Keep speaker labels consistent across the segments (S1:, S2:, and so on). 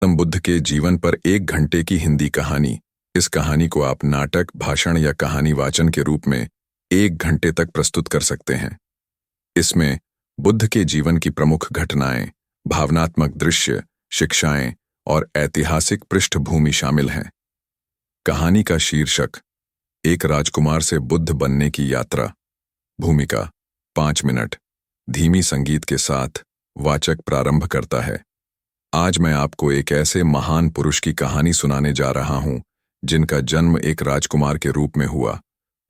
S1: गौतम बुद्ध के जीवन पर 1 घंटे की हिंदी कहानी। इस कहानी को आप नाटक, भाषण या कहानी वाचन के रूप में 1 घंटे तक प्रस्तुत कर सकते हैं। इसमें बुद्ध के जीवन की प्रमुख घटनाएं, भावनात्मक दृश्य, शिक्षाएं और ऐतिहासिक पृष्ठभूमि शामिल हैं। कहानी का शीर्षक, एक राजकुमार से बुद्ध बनने की यात्रा। भूमिका 5 मिनट। धीमी संगीत के साथ वाचक प्रारंभ करता है। आज मैं आपको एक ऐसे महान पुरुष की कहानी सुनाने जा रहा हूं जिनका जन्म एक राजकुमार के रूप में हुआ,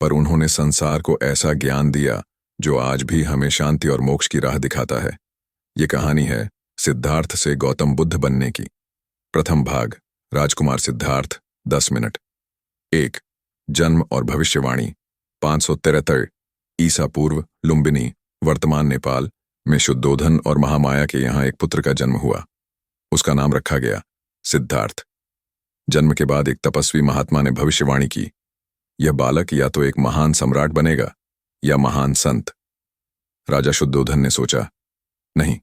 S1: पर उन्होंने संसार को ऐसा ज्ञान दिया जो आज भी हमें शांति और मोक्ष की राह दिखाता है। ये कहानी है सिद्धार्थ से गौतम बुद्ध बनने की। प्रथम भाग, राजकुमार सिद्धार्थ। 10 मिनट। 1. जन्म और भविष्यवाणी। 573 ईसा पूर्व, लुम्बिनी, वर्तमान नेपाल में शुद्धोधन और महामाया के यहाँ एक पुत्र का जन्म हुआ। उसका नाम रखा गया सिद्धार्थ। जन्म के बाद एक तपस्वी महात्मा ने भविष्यवाणी की, यह बालक या तो एक महान सम्राट बनेगा या महान संत। राजा शुद्धोधन ने सोचा, नहीं,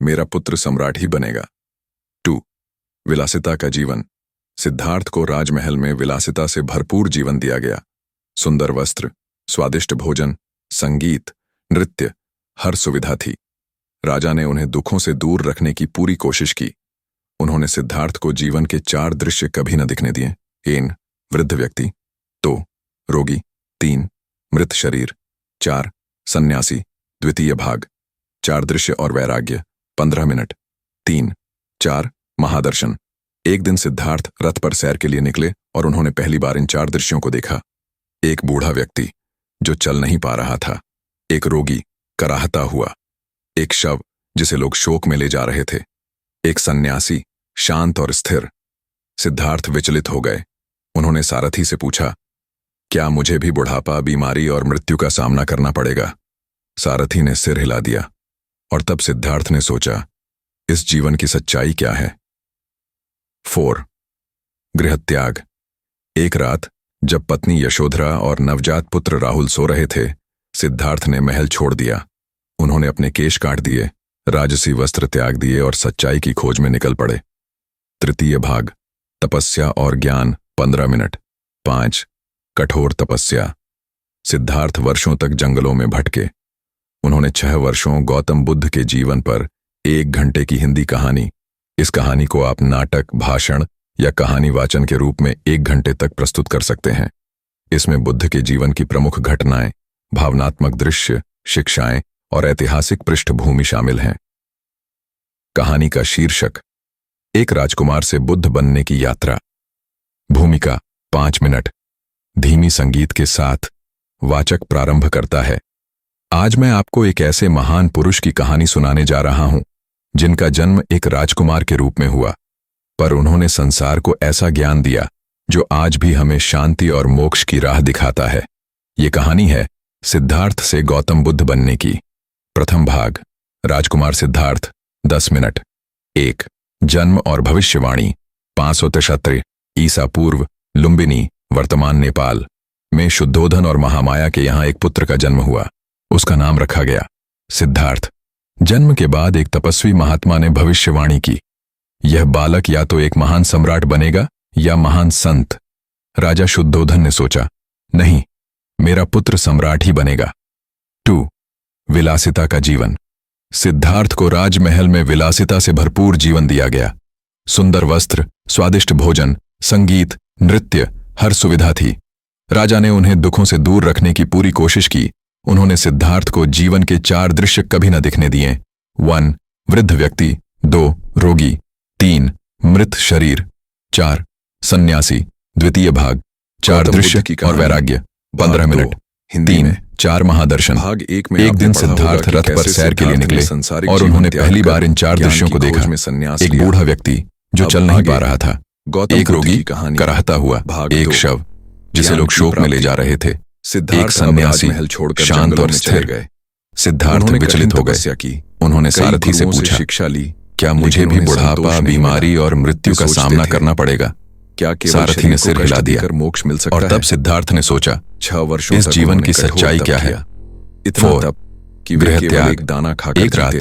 S1: मेरा पुत्र सम्राट ही बनेगा। 2. विलासिता का जीवन। सिद्धार्थ को राजमहल में विलासिता से भरपूर जीवन दिया गया। सुंदर वस्त्र, स्वादिष्ट भोजन, संगीत, नृत्य, हर सुविधा थी। राजा ने उन्हें दुखों से दूर रखने की पूरी कोशिश की। उन्होंने सिद्धार्थ को जीवन के 4 दृश्य कभी न दिखने दिए। 1. वृद्ध व्यक्ति। 2. रोगी। 3. मृत शरीर। 4. सन्यासी। द्वितीय भाग, 4 दृश्य और वैराग्य। 15 मिनट। 3. 4. महादर्शन। एक दिन सिद्धार्थ रथ पर सैर के लिए निकले और उन्होंने पहली बार इन 4 दृश्यों को देखा। एक बूढ़ा व्यक्ति जो चल नहीं पा रहा था, एक रोगी कराहता हुआ, एक शव जिसे लोग शोक में ले जा रहे थे, एक सन्यासी शांत और स्थिर। सिद्धार्थ विचलित हो गए। उन्होंने सारथी से पूछा, क्या मुझे भी बुढ़ापा, बीमारी और मृत्यु का सामना करना पड़ेगा? सारथी ने सिर हिला दिया और तब सिद्धार्थ ने सोचा, इस जीवन की सच्चाई क्या है? 4. गृहत्याग। एक रात जब पत्नी यशोधरा और नवजात पुत्र राहुल सो रहे थे, सिद्धार्थ ने महल छोड़ दिया। उन्होंने अपने केश काट दिए, राजसी वस्त्र त्याग दिए और सच्चाई की खोज में निकल पड़े। तृतीय भाग, तपस्या और ज्ञान। 15 मिनट। 5. कठोर तपस्या। सिद्धार्थ वर्षों तक जंगलों में भटके। उन्होंने 6 वर्षों गौतम बुद्ध के जीवन पर 1 घंटे की हिंदी कहानी। इस कहानी को आप नाटक, भाषण या कहानी वाचन के रूप में 1 घंटे तक प्रस्तुत कर सकते हैं। इसमें बुद्ध के जीवन की प्रमुख घटनाएं, भावनात्मक दृश्य, शिक्षाएं और ऐतिहासिक पृष्ठभूमि शामिल हैं। कहानी का शीर्षक, एक राजकुमार से बुद्ध बनने की यात्रा। भूमिका 5 मिनट। धीमी संगीत के साथ वाचक प्रारंभ करता है। आज मैं आपको एक ऐसे महान पुरुष की कहानी सुनाने जा रहा हूं जिनका जन्म एक राजकुमार के रूप में हुआ, पर उन्होंने संसार को ऐसा ज्ञान दिया जो आज भी हमें शांति और मोक्ष की राह दिखाता है। ये कहानी है सिद्धार्थ से गौतम बुद्ध बनने की। प्रथम भाग, राजकुमार सिद्धार्थ। 10 मिनट। 1. जन्म और भविष्यवाणी। 573 ईसा पूर्व, लुम्बिनी, वर्तमान नेपाल में शुद्धोधन और महामाया के यहाँ एक पुत्र का जन्म हुआ। उसका नाम रखा गया सिद्धार्थ। जन्म के बाद एक तपस्वी महात्मा ने भविष्यवाणी की, यह बालक या तो एक महान सम्राट बनेगा या महान संत। राजा शुद्धोधन ने सोचा, नहीं, मेरा पुत्र सम्राट ही बनेगा। 2. विलासिता का जीवन। सिद्धार्थ को राजमहल में विलासिता से भरपूर जीवन दिया गया। सुंदर वस्त्र, स्वादिष्ट भोजन, संगीत, नृत्य, हर सुविधा थी। राजा ने उन्हें दुखों से दूर रखने की पूरी कोशिश की। उन्होंने सिद्धार्थ को जीवन के 4 दृश्य कभी न दिखने दिए। 1. वृद्ध व्यक्ति। 2. रोगी। 3. मृत शरीर। 4. सन्यासी। द्वितीय भाग, 4 दृश्य और वैराग्य। 15 मिनट। 3. 4 महादर्शन। भाग 1 में एक दिन सिद्धार्थ रथ पर सैर के लिए निकले और उन्होंने पहली बार इन 4 दृश्यों को देखा। एक बूढ़ा व्यक्ति जो चल नहीं पा रहा था, एक रोगी कराहता हुआ, एक शव जिसे लोग शोक में ले जा रहे थे, एक सन्यासी शांत और स्थिर गए। सिद्धार्थ विचलित हो गए। उन्होंने सारथी से पूछा, शिक्षा ली, क्या मुझे भी बुढ़ापा, बीमारी और मृत्यु का सामना करना पड़ेगा? क्या सारथी ने सिर हिला दिया मोक्ष मिल सकता है? और तब सिद्धार्थ ने सोचा, 6 वर्षों इस जीवन की सच्चाई क्या है? 4. गृहत्याग। एक रात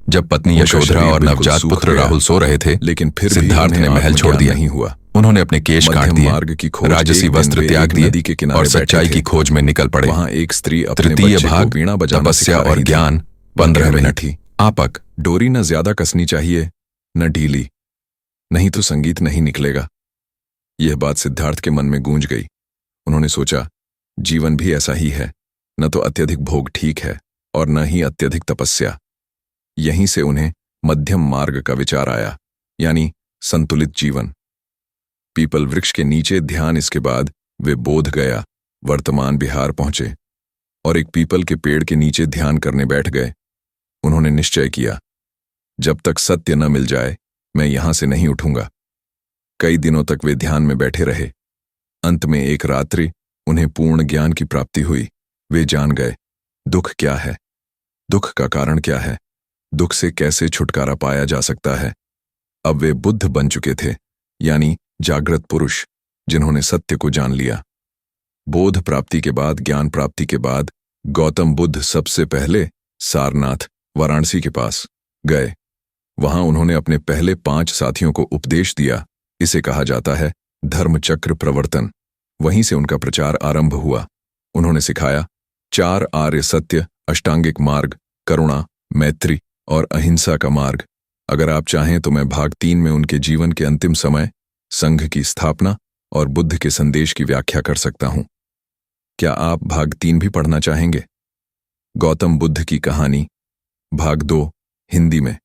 S2: जब पत्नी
S1: उनका
S2: यशोधरा
S1: शरीर
S2: और
S1: बिल्कुल
S2: नवजात
S1: सूख
S2: पुत्र
S1: गया,
S2: राहुल सो रहे थे,
S1: लेकिन फिर भी
S2: सिद्धार्थ
S1: उन्हें
S2: ने महल छोड़
S1: आत्मज्ञान
S2: दिया।
S1: नहीं हुआ।
S2: उन्होंने अपने केश काट
S1: मध्यम
S2: दिए,
S1: मार्ग की खोज
S2: राजसी
S1: एक दिन
S2: वस्त्र
S1: वे
S2: त्याग
S1: एक
S2: दिए
S1: नदी के किनारे
S2: और
S1: बैठे
S2: सच्चाई
S1: थे।
S2: की खोज में निकल पड़े।
S1: वहां एक स्त्री अपने
S2: तृतीय
S1: बच्चे को
S2: भाग,
S1: वीणा बजाना
S2: तपस्या
S1: सिखा
S2: और
S1: रही थी।
S2: ज्ञान,
S1: वह
S2: 15
S1: कह रही
S2: मिनट।
S1: थी,
S2: आपक।
S1: डोरी न ज्यादा कसनी चाहिए, न ढीली, नहीं तो संगीत नहीं निकलेगा। यह बात सिद्धार्थ के मन में गूंज गई। उन्होंने सोचा, जीवन भी ऐसा ही है, न तो अत्यधिक भोग ठीक है और न ही अत्यधिक तपस्या। यहीं से उन्हें मध्यम मार्ग का विचार आया, यानी संतुलित जीवन। पीपल वृक्ष के नीचे ध्यान। इसके बाद वे बोध गया वर्तमान बिहार पहुंचे और एक पीपल के पेड़ के नीचे ध्यान करने बैठ गए। उन्होंने निश्चय किया, जब तक सत्य न मिल जाए मैं यहां से नहीं उठूंगा। कई दिनों तक वे ध्यान में बैठे रहे। अंत में एक रात्रि उन्हें पूर्ण ज्ञान की प्राप्ति हुई। वे जान गए दुख क्या है, दुख का कारण क्या है, दुख से कैसे छुटकारा पाया जा सकता है। अब वे बुद्ध बन चुके थे, यानी जागृत पुरुष जिन्होंने सत्य को जान लिया। बोध प्राप्ति के बाद, ज्ञान प्राप्ति के बाद गौतम बुद्ध सबसे पहले सारनाथ, वाराणसी के पास गए। वहां उन्होंने अपने पहले 5 साथियों को उपदेश दिया। इसे कहा जाता है धर्मचक्र प्रवर्तन। वहीं से उनका प्रचार आरंभ हुआ। उन्होंने सिखाया 4 आर्य सत्य, अष्टांगिक मार्ग, करुणा, मैत्री और अहिंसा का मार्ग। अगर आप चाहें तो मैं भाग 3 में उनके जीवन के अंतिम समय, संघ की स्थापना और बुद्ध के संदेश की व्याख्या कर सकता हूं। क्या आप भाग 3 भी पढ़ना चाहेंगे? गौतम बुद्ध की कहानी, भाग 2, हिंदी में।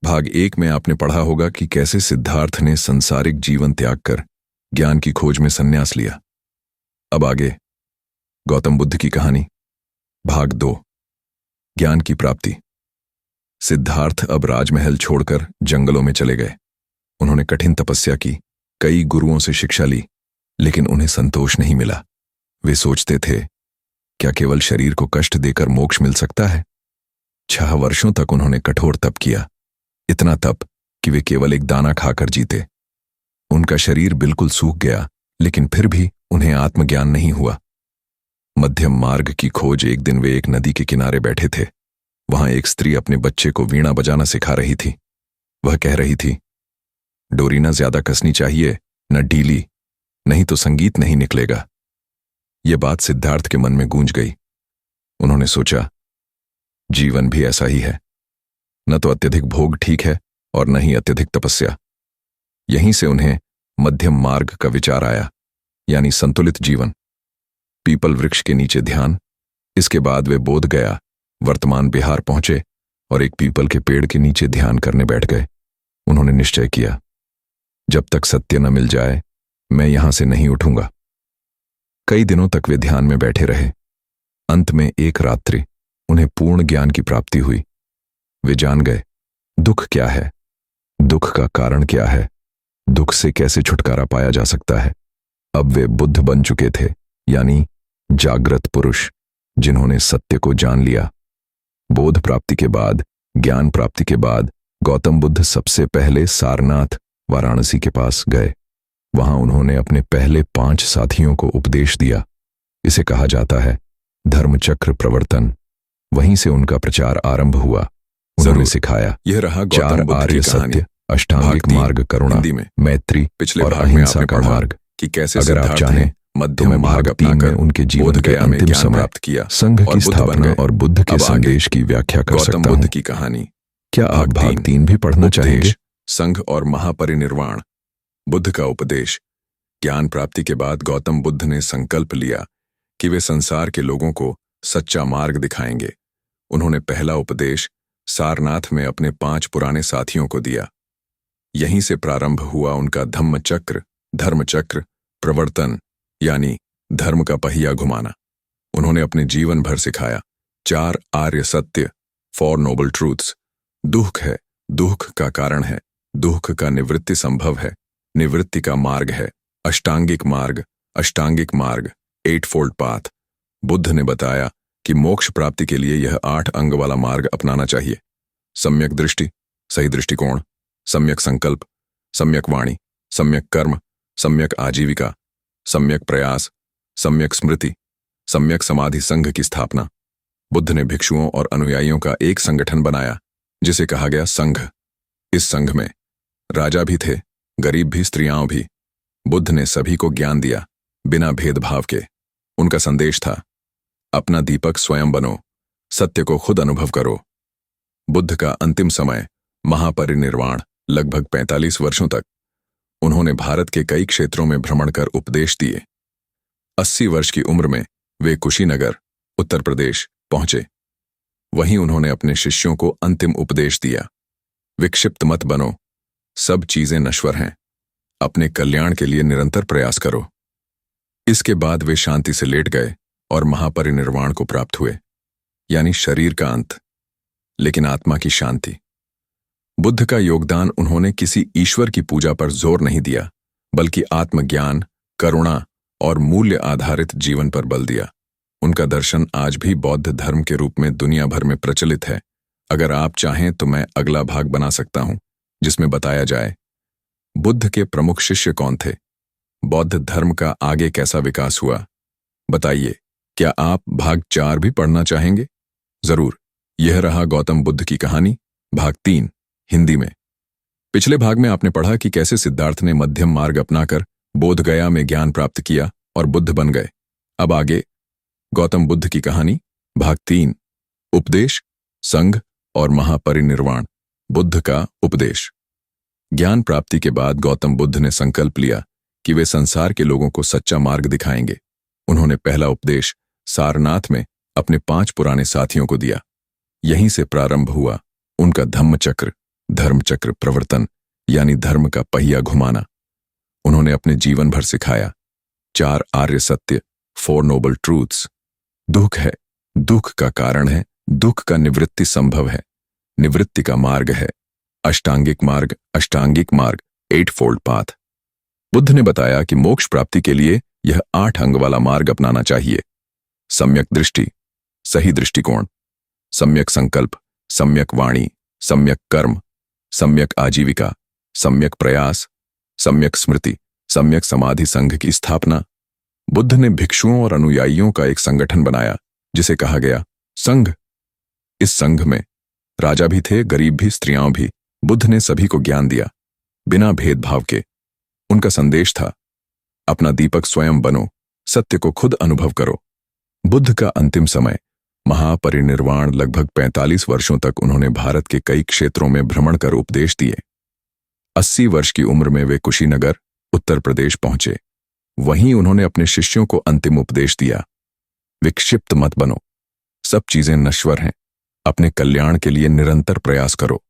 S1: भाग 1 में आपने पढ़ा होगा कि कैसे सिद्धार्थ ने संसारिक जीवन त्याग कर ज्ञान की खोज में संन्यास लिया। अब आगे गौतम बुद्ध की कहानी, भाग 2, ज्ञान की प्राप्ति। सिद्धार्थ अब राजमहल छोड़कर जंगलों में चले गए। उन्होंने कठिन तपस्या की, कई गुरुओं से शिक्षा ली, लेकिन उन्हें संतोष नहीं मिला। वे सोचते थे, क्या केवल शरीर को कष्ट देकर मोक्ष मिल सकता है? 6 वर्षों तक उन्होंने कठोर तप किया, इतना तप कि वे केवल एक दाना खाकर जीते। उनका शरीर बिल्कुल सूख गया, लेकिन फिर भी उन्हें आत्मज्ञान नहीं हुआ। मध्यम मार्ग की खोज। एक दिन वे एक नदी के किनारे बैठे थे। वहां एक स्त्री अपने बच्चे को वीणा बजाना सिखा रही थी। वह कह रही थी, डोरी न ज्यादा कसनी चाहिए, न ढीली, नहीं तो संगीत नहीं निकलेगा। यह बात सिद्धार्थ के मन में गूंज गई। उन्होंने सोचा, जीवन भी ऐसा ही है, न तो अत्यधिक भोग ठीक है और न ही अत्यधिक तपस्या। यहीं से उन्हें मध्यम मार्ग का विचार आया, यानी संतुलित जीवन। पीपल वृक्ष के नीचे ध्यान। इसके बाद वे बोध गया वर्तमान बिहार पहुंचे और एक पीपल के पेड़ के नीचे ध्यान करने बैठ गए। उन्होंने निश्चय किया, जब तक सत्य न मिल जाए मैं यहां से नहीं उठूंगा। कई दिनों तक वे ध्यान में बैठे रहे। अंत में एक रात्रि उन्हें पूर्ण ज्ञान की प्राप्ति हुई। वे जान गए दुख क्या है, दुख का कारण क्या है, दुख से कैसे छुटकारा पाया जा सकता है। अब वे बुद्ध बन चुके थे, यानी जागृत पुरुष जिन्होंने सत्य को जान लिया। बोध प्राप्ति के बाद, ज्ञान प्राप्ति के बाद गौतम बुद्ध सबसे पहले सारनाथ, वाराणसी के पास गए। वहां उन्होंने अपने पहले 5 साथियों को उपदेश दिया। इसे कहा जाता है धर्मचक्र प्रवर्तन। वहीं से उनका प्रचार आरंभ हुआ। उन्होंने सिखाया, यह रहा
S2: 4 आर्य सत्य, अष्टांगिक मार्ग, करुणा, मैत्री
S1: पिछले
S2: और
S1: भाग में
S2: अहिंसा
S1: आपने
S2: का
S1: पढ़ा
S2: मार्ग।
S1: कि कैसे
S2: अगर आप
S1: सिद्धार्थ
S2: चाहें
S1: ने
S2: तो
S1: मध्यम
S2: मैं
S1: मार्ग
S2: भाग 3 में
S1: अपनाकर
S2: उनके जीवन
S1: बोध
S2: के
S1: गया में
S2: अंतिम
S1: ज्ञान
S2: समय,
S1: प्राप्त किया
S2: संघ
S1: और
S2: की
S1: बुद्ध
S2: स्थापना
S1: बन गए।
S2: और बुद्ध के
S1: अब आगे
S2: संदेश की व्याख्या कर
S1: गौतम
S2: सकता
S1: बुद्ध
S2: हूं।
S1: की कहानी,
S2: क्या आप भाग
S1: 3,
S2: 3 भी पढ़ना चाहेंगे?
S1: उपदेश, संघ और महापरिनिर्वाण। बुद्ध का उपदेश। ज्ञान प्राप्ति के बाद गौतम बुद्ध ने संकल्प लिया कि वे संसार के लोगों को सच्चा मार्ग दिखाएंगे। उन्होंने पहला उपदेश सारनाथ में अपने 5 पुराने साथियों को दिया। यहीं से प्रारंभ हुआ उनका धर्मचक्र प्रवर्तन, यानी धर्म का पहिया घुमाना। उन्होंने अपने जीवन भर सिखाया 4 आर्य सत्य, 4 नोबल ट्रूथ्स। दुख है, दुख का कारण है, दुख का निवृत्ति संभव है, निवृत्ति का मार्ग है, अष्टांगिक मार्ग 8-fold पाथ। बुद्ध ने बताया कि मोक्ष प्राप्ति के लिए यह 8 अंग वाला मार्ग अपनाना चाहिए। सम्यक दृष्टि, सही दृष्टिकोण, सम्यक संकल्प, सम्यक वाणी, सम्यक कर्म, सम्यक आजीविका, सम्यक प्रयास, सम्यक स्मृति, सम्यक समाधि। संघ की स्थापना। बुद्ध ने भिक्षुओं और अनुयायियों का एक संगठन बनाया। जिसे कहा गया संघ। इस संघ में राजा भी थे, गरीब भी, स्त्रियां भी। बुद्ध ने सभी को ज्ञान दिया, बिना भेदभाव के। उनका संदेश था, अपना दीपक स्वयं बनो, सत्य को खुद अनुभव करो। बुद्ध का अंतिम समय महापरिनिर्वाण, लगभग 45 वर्षों तक उन्होंने भारत के कई क्षेत्रों में भ्रमण कर उपदेश दिए। 80 वर्ष की उम्र में वे कुशीनगर, उत्तर प्रदेश पहुंचे। वहीं उन्होंने अपने शिष्यों को अंतिम उपदेश दिया, विक्षिप्त मत बनो, सब चीजें नश्वर हैं, अपने कल्याण के लिए निरंतर प्रयास करो। इसके बाद वे शांति से लेट गए और महापरिनिर्वाण को प्राप्त हुए, यानी शरीर का अंत, लेकिन आत्मा की शांति। बुद्ध का योगदान, उन्होंने किसी ईश्वर की पूजा पर जोर नहीं दिया, बल्कि आत्मज्ञान, करुणा और मूल्य आधारित जीवन पर बल दिया। उनका दर्शन आज भी बौद्ध धर्म के रूप में दुनिया भर में प्रचलित है। अगर आप चाहें तो मैं अगला भाग बना सकता हूं, जिसमें बताया जाए बुद्ध के प्रमुख शिष्य कौन थे, बौद्ध धर्म का आगे कैसा विकास हुआ। बताइए, क्या आप भाग 4 भी पढ़ना चाहेंगे? जरूर। यह रहा गौतम बुद्ध की कहानी, भाग 3, हिंदी में। पिछले भाग में आपने पढ़ा कि कैसे सिद्धार्थ ने मध्यम मार्ग अपनाकर बोध गया में ज्ञान प्राप्त किया और बुद्ध बन गए। अब आगे गौतम बुद्ध की कहानी, भाग 3, उपदेश, संघ और महापरिनिर्वाण, बुद्ध का उपदेश। ज्ञान प्राप्ति के बाद गौतम बुद्ध ने संकल्प लिया कि वे संसार के लोगों को सच्चा मार्ग दिखाएंगे। उन्होंने पहला उपदेश सारनाथ में अपने 5 पुराने साथियों को दिया। यहीं से प्रारंभ हुआ उनका धर्मचक्र प्रवर्तन, यानी धर्म का पहिया घुमाना। उन्होंने अपने जीवन भर सिखाया 4 आर्य सत्य, 4 नोबल ट्रूथ्स। दुख है, दुख का कारण है, दुख का निवृत्ति संभव है, निवृत्ति का मार्ग है, अष्टांगिक मार्ग 8-fold पाथ। बुद्ध ने बताया कि मोक्ष प्राप्ति के लिए यह 8 अंग वाला मार्ग अपनाना चाहिए। सम्यक दृष्टि, सही दृष्टिकोण, सम्यक संकल्प, सम्यक वाणी, सम्यक कर्म, सम्यक आजीविका, सम्यक प्रयास, सम्यक स्मृति, सम्यक समाधि संघ की स्थापना। बुद्ध ने भिक्षुओं और अनुयायियों का एक संगठन बनाया, जिसे कहा गया संघ। इस संघ में राजा भी थे, गरीब भी, स्त्रियां भी। बुद्ध ने सभी को ज्ञान दिया, बिना भेदभाव के। उनका संदेश था, अपना दीपक स्वयं बनो, सत्य को खुद अनुभव करो। बुद्ध का अंतिम समय महापरिनिर्वाण, लगभग 45 वर्षों तक उन्होंने भारत के कई क्षेत्रों में भ्रमण कर उपदेश दिए। 80 वर्ष की उम्र में वे कुशीनगर, उत्तर प्रदेश पहुंचे। वहीं उन्होंने अपने शिष्यों को अंतिम उपदेश दिया, विक्षिप्त मत बनो, सब चीजें नश्वर हैं, अपने कल्याण के लिए निरंतर प्रयास करो।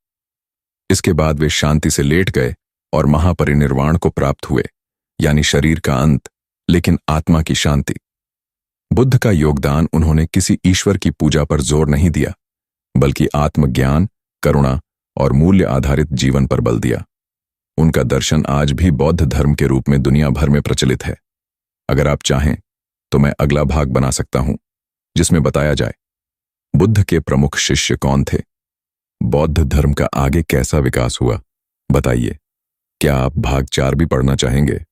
S1: इसके बाद वे शांति से लेट गए और महापरिनिर्वाण को प्राप्त हुए, यानी शरीर का अंत, लेकिन आत्मा की शांति। बुद्ध का योगदान, उन्होंने किसी ईश्वर की पूजा पर जोर नहीं दिया, बल्कि आत्मज्ञान, करुणा और मूल्य आधारित जीवन पर बल दिया। उनका दर्शन आज भी बौद्ध धर्म के रूप में दुनिया भर में प्रचलित है। अगर आप चाहें तो मैं अगला भाग बना सकता हूं, जिसमें बताया जाए बुद्ध के प्रमुख शिष्य कौन थे, बौद्ध धर्म का आगे कैसा विकास हुआ। बताइए, क्या आप भाग 4 भी पढ़ना चाहेंगे?